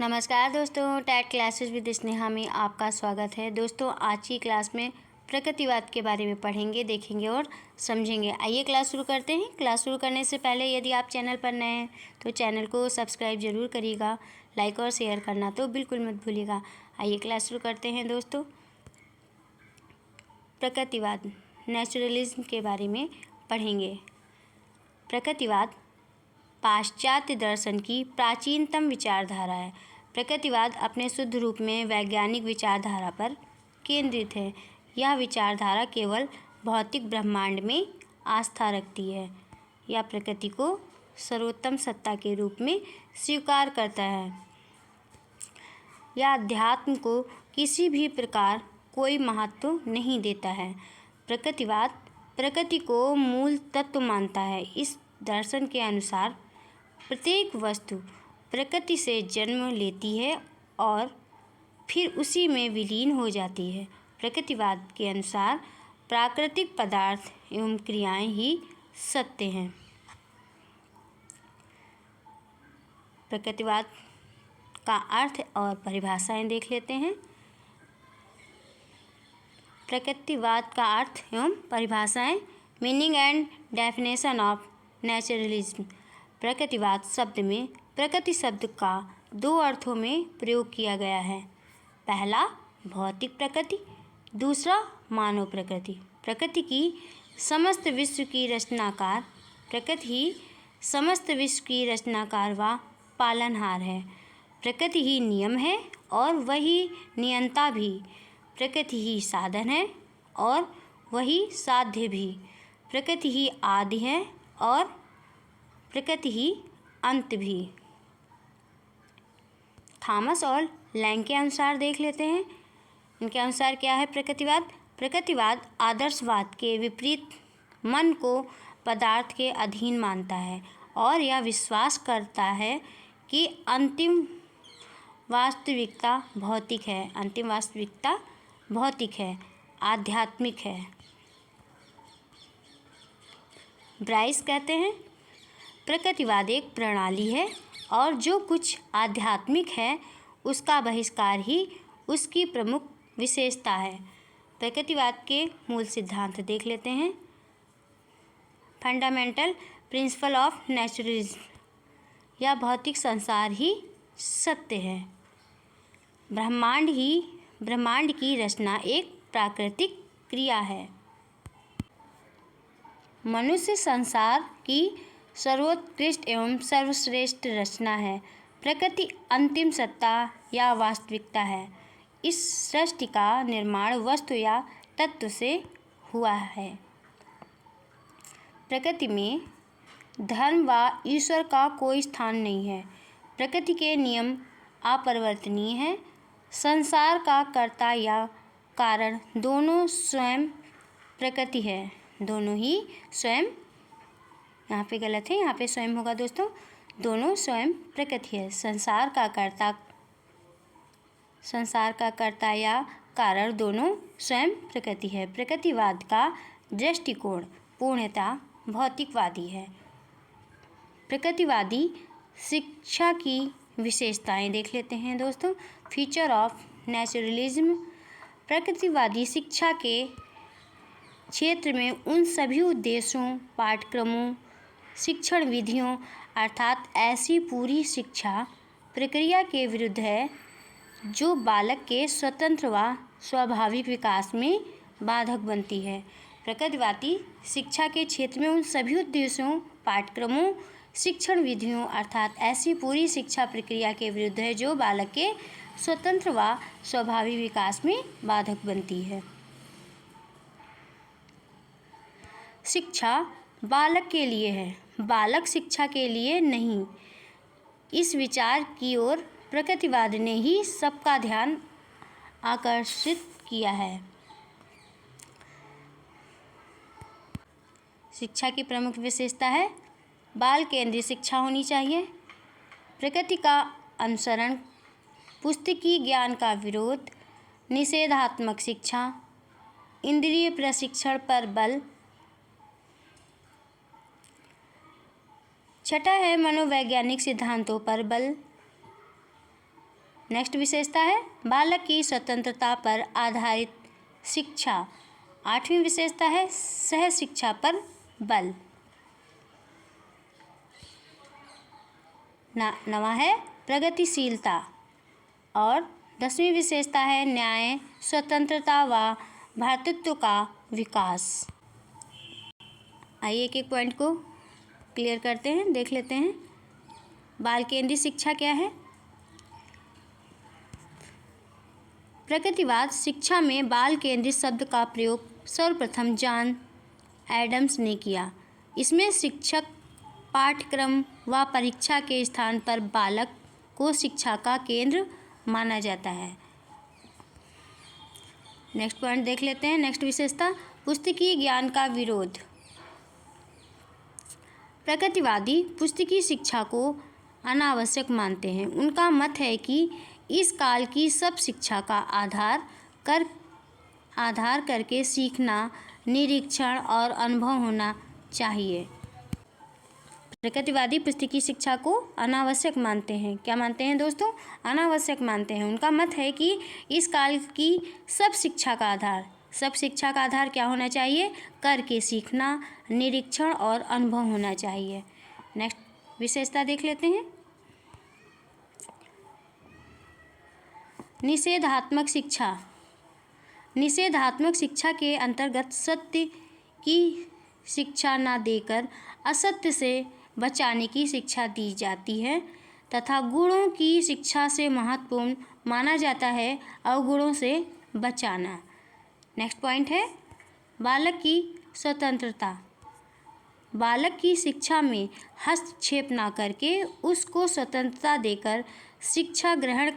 नमस्कार दोस्तों, TET classes with Sneha में आपका स्वागत है। दोस्तों, आज की क्लास में प्रकृतिवाद के बारे में पढ़ेंगे, देखेंगे और समझेंगे। आइए क्लास शुरू करते हैं। क्लास शुरू करने से पहले यदि आप चैनल पर नए हैं तो चैनल को सब्सक्राइब ज़रूर करिएगा, लाइक और शेयर करना तो बिल्कुल मत भूलिएगा। आइए क्लास शुरू करते हैं दोस्तों। प्रकृतिवाद, नेचुरलिज्म के बारे में पढ़ेंगे। प्रकृतिवाद पाश्चात्य दर्शन की प्राचीनतम विचारधारा है। प्रकृतिवाद अपने शुद्ध रूप में वैज्ञानिक विचारधारा पर केंद्रित है। यह विचारधारा केवल भौतिक ब्रह्मांड में आस्था रखती है या प्रकृति को सर्वोत्तम सत्ता के रूप में स्वीकार करता है। यह अध्यात्म को किसी भी प्रकार कोई महत्व नहीं देता है। प्रकृतिवाद प्रकृति को मूल तत्व मानता है। इस दर्शन के अनुसार प्रत्येक वस्तु प्रकृति से जन्म लेती है और फिर उसी में विलीन हो जाती है। प्रकृतिवाद के अनुसार प्राकृतिक पदार्थ एवं क्रियाएं ही सत्य हैं। प्रकृतिवाद का अर्थ और परिभाषाएं देख लेते हैं। प्रकृतिवाद का अर्थ एवं परिभाषाएं। Meaning and definition of naturalism. प्रकृतिवाद शब्द में प्रकृति शब्द का दो अर्थों में प्रयोग किया गया है। पहला भौतिक प्रकृति, दूसरा मानव प्रकृति। प्रकृति की समस्त विश्व की रचनाकार, प्रकृति ही समस्त विश्व की रचनाकार व पालनहार है। प्रकृति ही नियम है और वही नियंता भी। प्रकृति ही साधन है और वही साध्य भी। प्रकृति ही आदि है और प्रकृति ही अंत भी। थॉमस और लैंग के अनुसार देख लेते हैं। इनके अनुसार क्या है प्रकृतिवाद? प्रकृतिवाद आदर्शवाद के विपरीत मन को पदार्थ के अधीन मानता है और यह विश्वास करता है कि अंतिम वास्तविकता भौतिक है। अंतिम वास्तविकता भौतिक है, आध्यात्मिक है। ब्राइस कहते हैं प्रकृतिवाद एक प्रणाली है और जो कुछ आध्यात्मिक है उसका बहिष्कार ही उसकी प्रमुख विशेषता है। प्रकृतिवाद के मूल सिद्धांत देख लेते हैं। Fundamental principle of naturalism. यह भौतिक संसार ही सत्य है। ब्रह्मांड की रचना एक प्राकृतिक क्रिया है। मनुष्य संसार की सर्वोत्कृष्ट एवं सर्वश्रेष्ठ रचना है। प्रकृति अंतिम सत्ता या वास्तविकता है। इस सृष्टि का निर्माण वस्तु या तत्व से हुआ है। प्रकृति में धर्म व ईश्वर का कोई स्थान नहीं है। प्रकृति के नियम अपरिवर्तनीय हैं। संसार का कर्ता या कारण दोनों स्वयं प्रकृति है। दोनों ही स्वयं, यहाँ पे गलत है, यहाँ पे स्वयं होगा दोस्तों। दोनों स्वयं प्रकृति है। संसार का कर्ता या कारण दोनों स्वयं प्रकृति है। प्रकृतिवाद का दृष्टिकोण पूर्णतः भौतिकवादी है। प्रकृतिवादी शिक्षा की विशेषताएं देख लेते हैं दोस्तों। Feature of naturalism. प्रकृतिवादी शिक्षा के क्षेत्र में उन सभी उद्देश्यों, पाठ्यक्रमों, शिक्षण विधियों अर्थात ऐसी पूरी शिक्षा प्रक्रिया के विरुद्ध है जो बालक के स्वतंत्र व स्वाभाविक विकास में बाधक बनती है। प्रकृतिवादी शिक्षा के क्षेत्र में उन सभी उद्देश्यों, पाठ्यक्रमों, शिक्षण विधियों अर्थात ऐसी पूरी शिक्षा प्रक्रिया के विरुद्ध है जो बालक के स्वतंत्र व स्वाभाविक विकास में बाधक बनती है। शिक्षा बालक के लिए है, बालक शिक्षा के लिए नहीं। इस विचार की ओर प्रकृतिवाद ने ही सबका ध्यान आकर्षित किया है। शिक्षा की प्रमुख विशेषता है बाल केंद्रित शिक्षा होनी चाहिए। प्रकृति का अनुसरण, पुस्तकीय ज्ञान का विरोध, निषेधात्मक शिक्षा, इंद्रिय प्रशिक्षण पर बल। छठा है मनोवैज्ञानिक सिद्धांतों पर बल। नेक्स्ट विशेषता है बालक की स्वतंत्रता पर आधारित शिक्षा। 8वीं विशेषता है सह शिक्षा पर बल। नवा है प्रगतिशीलता। और 10वीं विशेषता है न्याय, स्वतंत्रता व भ्रातृत्व का विकास। आइए एक एक पॉइंट को क्लियर करते हैं, देख लेते हैं। बाल केंद्रित शिक्षा क्या है? प्रगतिवाद शिक्षा में बाल केंद्रित शब्द का प्रयोग सर्वप्रथम जॉन एडम्स ने किया। इसमें शिक्षक पाठ्यक्रम व परीक्षा के स्थान पर बालक को शिक्षा का केंद्र माना जाता है। नेक्स्ट पॉइंट देख लेते हैं। नेक्स्ट विशेषता पुस्तकीय ज्ञान का विरोध। प्रगतिवादी पुस्तकीय शिक्षा को अनावश्यक मानते हैं। उनका मत है कि इस काल की सब शिक्षा का आधार करके सीखना, निरीक्षण और अनुभव होना चाहिए। प्रगतिवादी पुस्तकीय शिक्षा को अनावश्यक मानते हैं। क्या मानते हैं दोस्तों? अनावश्यक मानते हैं। उनका मत है कि इस काल की सब शिक्षा का आधार क्या होना चाहिए? करके सीखना, निरीक्षण और अनुभव होना चाहिए। नेक्स्ट विशेषता देख लेते हैं। निषेधात्मक शिक्षा। निषेधात्मक शिक्षा के अंतर्गत सत्य की शिक्षा न देकर असत्य से बचाने की शिक्षा दी जाती है तथा गुणों की शिक्षा से महत्वपूर्ण माना जाता है अवगुणों से बचाना। नेक्स्ट पॉइंट है बालक की स्वतंत्रता। बालक की शिक्षा में हस्तक्षेप न करके उसको स्वतंत्रता देकर शिक्षा ग्रहण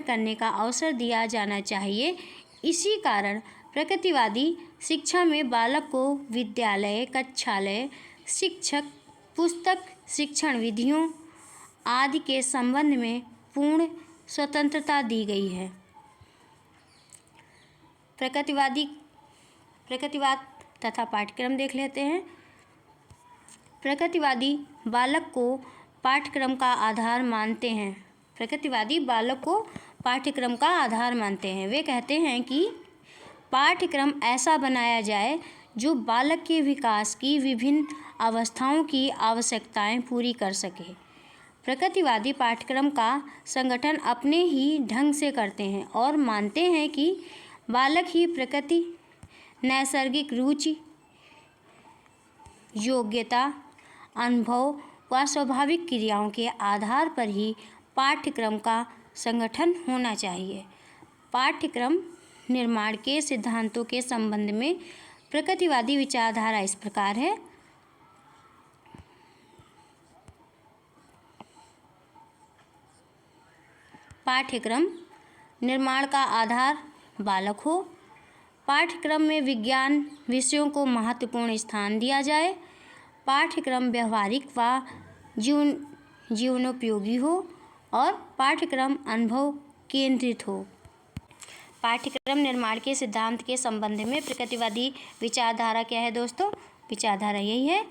करने का अवसर दिया जाना चाहिए। इसी कारण प्रगतिवादी शिक्षा में बालक को विद्यालय, कक्षालय, शिक्षक, पुस्तक, शिक्षण विधियों आदि के संबंध में पूर्ण स्वतंत्रता दी गई है। प्रगतिवाद तथा पाठ्यक्रम देख लेते हैं। प्रगतिवादी बालक को पाठ्यक्रम का आधार मानते हैं। प्रगतिवादी बालक को पाठ्यक्रम का आधार मानते हैं। वे कहते हैं कि पाठ्यक्रम ऐसा बनाया जाए जो बालक के विकास की विभिन्न अवस्थाओं की आवश्यकताएं पूरी कर सके। प्रगतिवादी पाठ्यक्रम का संगठन अपने ही ढंग से करते हैं और मानते हैं कि बालक ही प्रकृति, नैसर्गिक रुचि, योग्यता, अनुभव व स्वाभाविक क्रियाओं के आधार पर ही पाठ्यक्रम का संगठन होना चाहिए। पाठ्यक्रम निर्माण के सिद्धांतों के संबंध में प्रगतिवादी विचारधारा इस प्रकार है। पाठ्यक्रम निर्माण का आधार बालक हो। पाठ्यक्रम में विज्ञान विषयों को महत्वपूर्ण स्थान दिया जाए। पाठ्यक्रम व्यवहारिक व जीवनोपयोगी हो और पाठ्यक्रम अनुभव केंद्रित हो। पाठ्यक्रम निर्माण के सिद्धांत के संबंध में प्रगतिवादी विचारधारा क्या है दोस्तों? विचारधारा यही है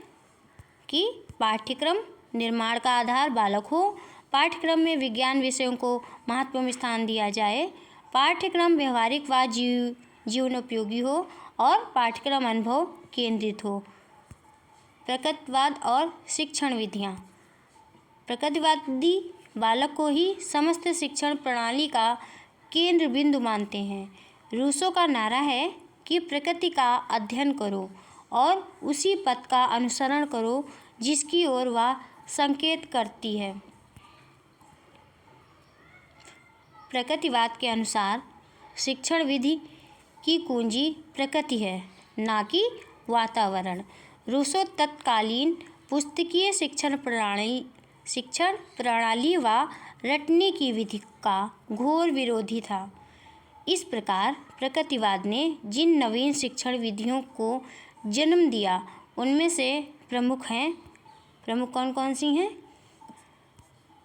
कि पाठ्यक्रम निर्माण का आधार बालक हो। पाठ्यक्रम में विज्ञान विषयों को महत्वपूर्ण स्थान दिया जाए। पाठ्यक्रम व्यवहारिक व जीवनोपयोगी हो और पाठ्यक्रम अनुभव केंद्रित हो। प्रगतिवाद और शिक्षण विधियाँ। प्रगतिवादी बालक को ही समस्त शिक्षण प्रणाली का केंद्र बिंदु मानते हैं। रूसो का नारा है कि प्रकृति का अध्ययन करो और उसी पथ का अनुसरण करो जिसकी ओर वह संकेत करती है। प्रगतिवाद के अनुसार शिक्षण विधि की कुंजी प्रकृति है, ना कि वातावरण। रूसो तत्कालीन पुस्तकीय शिक्षण प्रणाली व रटने की विधि का घोर विरोधी था। इस प्रकार प्रगतिवाद ने जिन नवीन शिक्षण विधियों को जन्म दिया उनमें से प्रमुख कौन कौन सी हैं?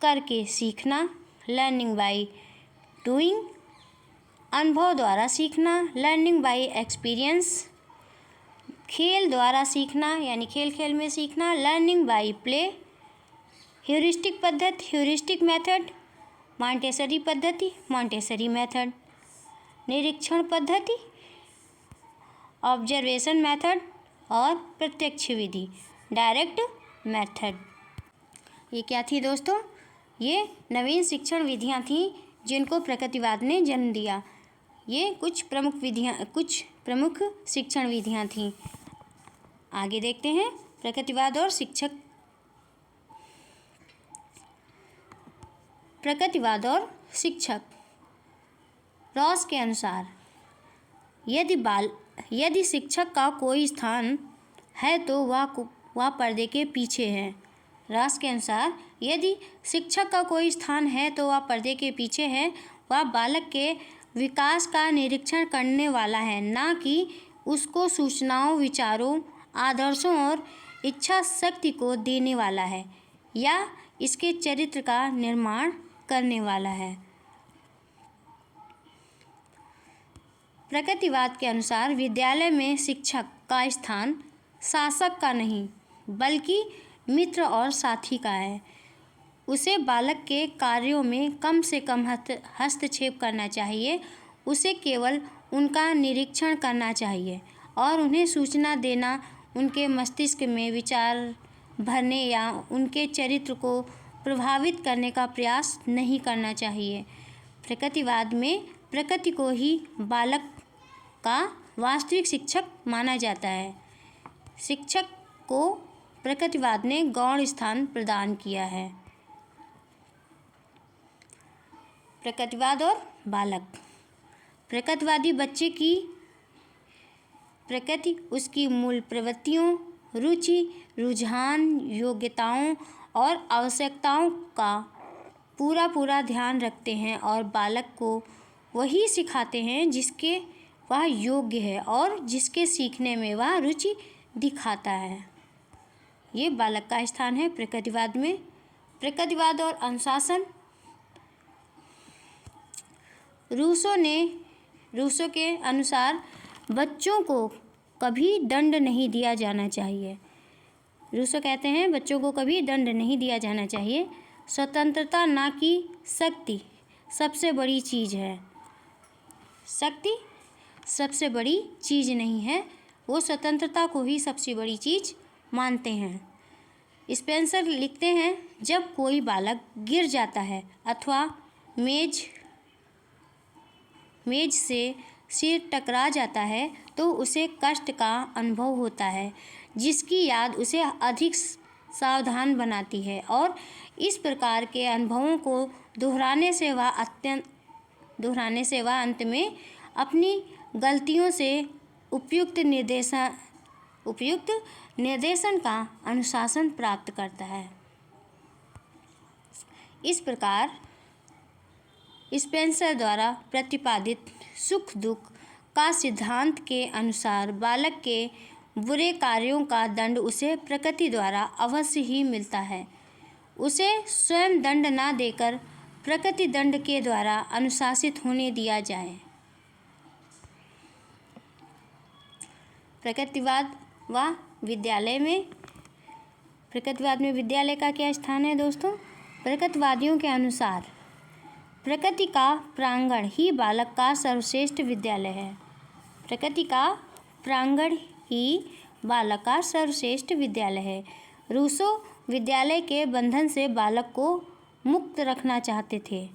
करके सीखना, लर्निंग बाय डूइंग, अनुभव द्वारा सीखना, लर्निंग बाय एक्सपीरियंस, खेल द्वारा सीखना यानी खेल खेल में सीखना, लर्निंग बाय प्ले, ह्यूरिस्टिक पद्धति, ह्यूरिस्टिक मेथड। मॉन्टेसरी पद्धति, मॉन्टेसरी मेथड। निरीक्षण पद्धति, ऑब्जर्वेशन मेथड। और प्रत्यक्ष विधि, डायरेक्ट मेथड। ये क्या थी दोस्तों? ये नवीन शिक्षण विधियाँ थीं जिनको प्रकृतिवाद ने जन्म दिया। ये कुछ प्रमुख शिक्षण विधियाँ थीं। आगे देखते हैं प्रकृतिवाद और शिक्षक। प्रकृतिवाद और शिक्षक। रॉस के अनुसार यदि शिक्षक का कोई स्थान है तो वह पर्दे के पीछे है। रॉस के अनुसार यदि शिक्षक का कोई स्थान है तो वह पर्दे के पीछे है। वह बालक के विकास का निरीक्षण करने वाला है, ना कि उसको सूचनाओं, विचारों, आदर्शों और इच्छा शक्ति को देने वाला है या इसके चरित्र का निर्माण करने वाला है। प्रकृतिवाद के अनुसार विद्यालय में शिक्षक का स्थान शासक का नहीं बल्कि मित्र और साथी का है। उसे बालक के कार्यों में कम से कम हस्तक्षेप करना चाहिए। उसे केवल उनका निरीक्षण करना चाहिए और उन्हें सूचना देना, उनके मस्तिष्क में विचार भरने या उनके चरित्र को प्रभावित करने का प्रयास नहीं करना चाहिए। प्रकृतिवाद में प्रकृति को ही बालक का वास्तविक शिक्षक माना जाता है। शिक्षक को प्रकृतिवाद ने गौण स्थान प्रदान किया है। प्रकृतिवाद और बालक। प्रकृतिवादी बच्चे की प्रकृति, उसकी मूल प्रवृत्तियों, रुचि, रुझान, योग्यताओं और आवश्यकताओं का पूरा ध्यान रखते हैं और बालक को वही सिखाते हैं जिसके वह योग्य है और जिसके सीखने में वह रुचि दिखाता है। ये बालक का स्थान है प्रकृतिवाद में। प्रकृतिवाद और अनुशासन। रूसो के अनुसार बच्चों को कभी दंड नहीं दिया जाना चाहिए। रूसो कहते हैं बच्चों को कभी दंड नहीं दिया जाना चाहिए। स्वतंत्रता ना कि शक्ति सबसे बड़ी चीज़ है। शक्ति सबसे बड़ी चीज़ नहीं है, वो स्वतंत्रता को ही सबसे बड़ी चीज़ मानते हैं। स्पेंसर लिखते हैं, जब कोई बालक गिर जाता है अथवा मेज से सिर टकरा जाता है तो उसे कष्ट का अनुभव होता है, जिसकी याद उसे अधिक सावधान बनाती है और इस प्रकार के अनुभवों को दोहराने से वह अंत में अपनी गलतियों से उपयुक्त निर्देशन का अनुशासन प्राप्त करता है। इस प्रकार स्पेंसर द्वारा प्रतिपादित सुख दुख का सिद्धांत के अनुसार बालक के बुरे कार्यों का दंड उसे प्रकृति द्वारा अवश्य ही मिलता है। उसे स्वयं दंड ना देकर प्रकृति दंड के द्वारा अनुशासित होने दिया जाए। प्रकृतिवाद में विद्यालय का क्या स्थान है दोस्तों? प्रकृतिवादियों के अनुसार प्रकृति का प्रांगण ही बालक का सर्वश्रेष्ठ विद्यालय है। प्रकृति का प्रांगण ही बालक का सर्वश्रेष्ठ विद्यालय है। रूसो विद्यालय के बंधन से बालक को मुक्त रखना चाहते थे।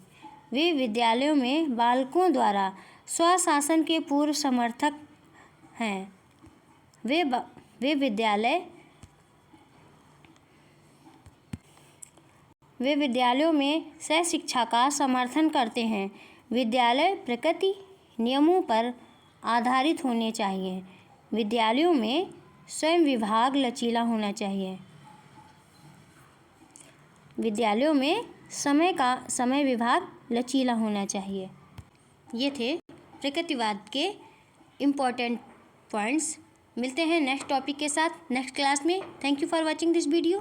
वे विद्यालयों में बालकों द्वारा स्वशासन के पूर्व समर्थक हैं। वे विद्यालयों में सहशिक्षा का समर्थन करते हैं। विद्यालय प्रकृति नियमों पर आधारित होने चाहिए। विद्यालयों में स्वयं विभाग लचीला होना चाहिए। विद्यालयों में समय विभाग लचीला होना चाहिए। ये थे प्रकृतिवाद के इम्पोर्टेंट पॉइंट्स। मिलते हैं नेक्स्ट टॉपिक के साथ नेक्स्ट क्लास में। Thank you for watching this video.